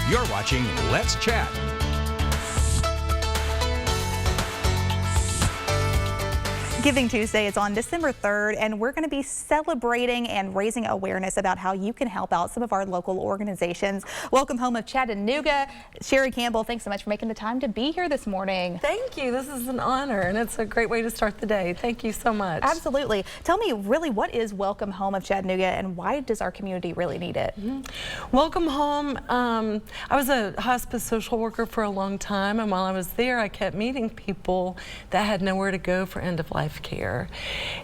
You're watching Let's Chat. Giving Tuesday is on December 3rd, and we're going to be celebrating and raising awareness about how you can help out some of our local organizations. Welcome home of Chattanooga. Sherry Campbell, thanks so much for making the time to be here this morning. Thank you. This is an honor, and it's a great way to start the day. Thank you so much. Absolutely. Tell me, really, what is Welcome Home of Chattanooga, and why does our community really need it? Welcome Home. I was a hospice social worker for a long time, and while I was there, I kept meeting people that had nowhere to go for end-of-life care.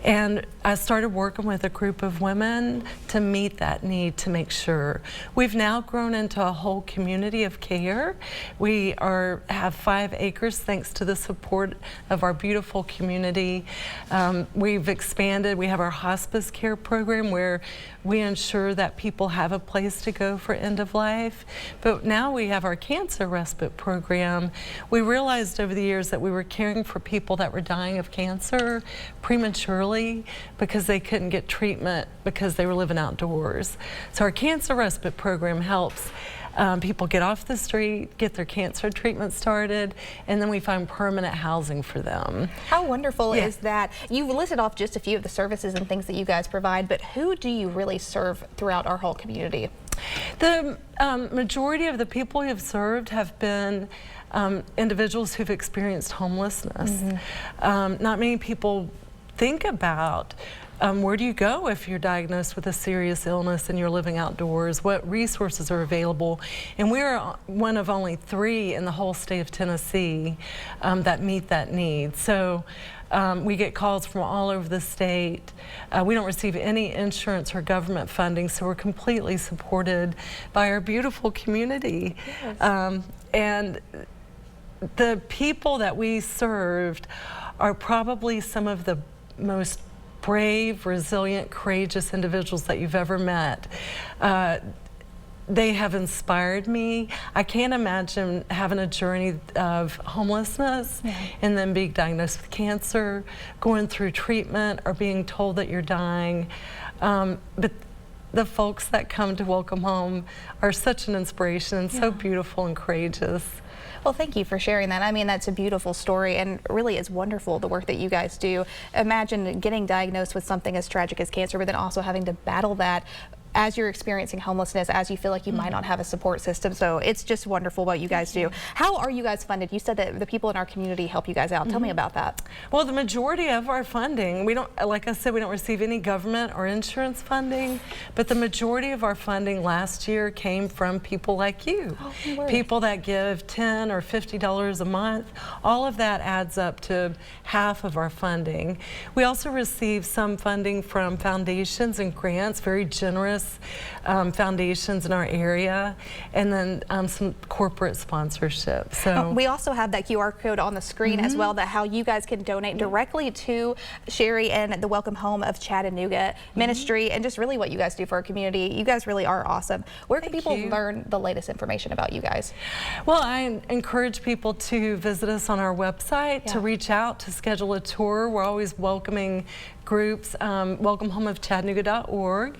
And I started working with a group of women to meet that need, to make sure. We've now grown into a whole community of care. We have 5 acres thanks to the support of our beautiful community. We've expanded. We have our hospice care program where we ensure that people have a place to go for end of life. But now we have our cancer respite program. We realized over the years that we were caring for people that were dying of cancer prematurely because they couldn't get treatment because they were living outdoors. So our cancer respite program helps people get off the street, get their cancer treatment started, and then we find permanent housing for them. How wonderful is that? You've listed off just a few of the services and things that you guys provide, but who do you really serve throughout our whole community? The majority of the people we have served have been individuals who've experienced homelessness. Not many people think about where do you go if you're diagnosed with a serious illness and you're living outdoors? What resources are available? And we're one of only 3 in the whole state of Tennessee that meet that need. So we get calls from all over the state. We don't receive any insurance or government funding, so we're completely supported by our beautiful community. Yes. And the people that we served are probably some of the most brave, resilient, courageous individuals that you've ever met. They have inspired me. I can't imagine having a journey of homelessness and then being diagnosed with cancer, going through treatment, or being told that you're dying. But the folks that come to Welcome Home are such an inspiration and so beautiful and courageous. Well, thank you for sharing that. I mean, that's a beautiful story, and really it's wonderful the work that you guys do. Imagine getting diagnosed with something as tragic as cancer, but then also having to battle that as you're experiencing homelessness, as you feel like you might not have a support system. So it's just wonderful what you guys do. How are you guys funded? You said that the people in our community help you guys out. Tell me about that. Well, the majority of our funding, we don't, like I said, we don't receive any government or insurance funding, but the majority of our funding last year came from people like you. People that give $10 or $50 a month. All of that adds up to half of our funding. We also receive some funding from foundations and grants, very generous foundations in our area, and then some corporate sponsorship. So we also have that QR code on the screen as well, that how you guys can donate directly to Sherry and the Welcome Home of Chattanooga ministry, and just really what you guys do for our community. You guys really are awesome. Where can people learn the latest information about you guys? Well, I encourage people to visit us on our website, to reach out, to schedule a tour. We're always welcoming groups, welcomehomeofchattanooga.org.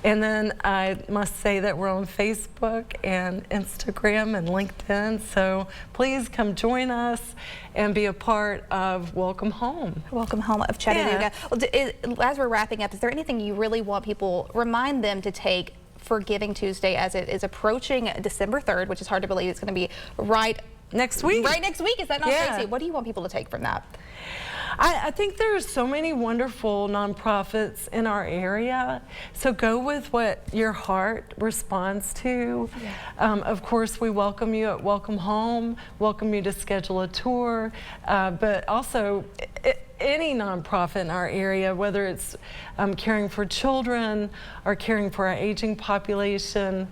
And then I must say that we're on Facebook and Instagram and LinkedIn, so please come join us and be a part of Welcome Home. Welcome Home of Chattanooga. Well, as we're wrapping up, is there anything you really want people, remind them to take for Giving Tuesday as it is approaching December 3rd, which is hard to believe it's going to be right next week? Right next week, is that not crazy? What do you want people to take from that? I think there are so many wonderful nonprofits in our area, so go with what your heart responds to. Of course, we welcome you at Welcome Home, welcome you to schedule a tour, but also any nonprofit in our area, whether it's caring for children or caring for our aging population,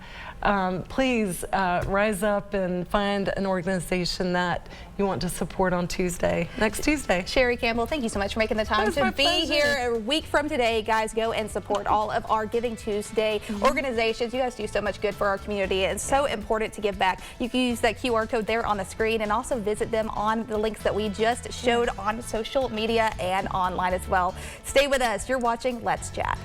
please rise up and find an organization that you want to support on Tuesday, next Tuesday. Sherry Campbell, thank you so much for making the time to be here. A week from today, guys, go and support all of our Giving Tuesday organizations. You guys do so much good for our community, and it's so important to give back. You can use that QR code there on the screen, and also visit them on the links that we just showed on social media and online as well. Stay with us. You're watching Let's Chat.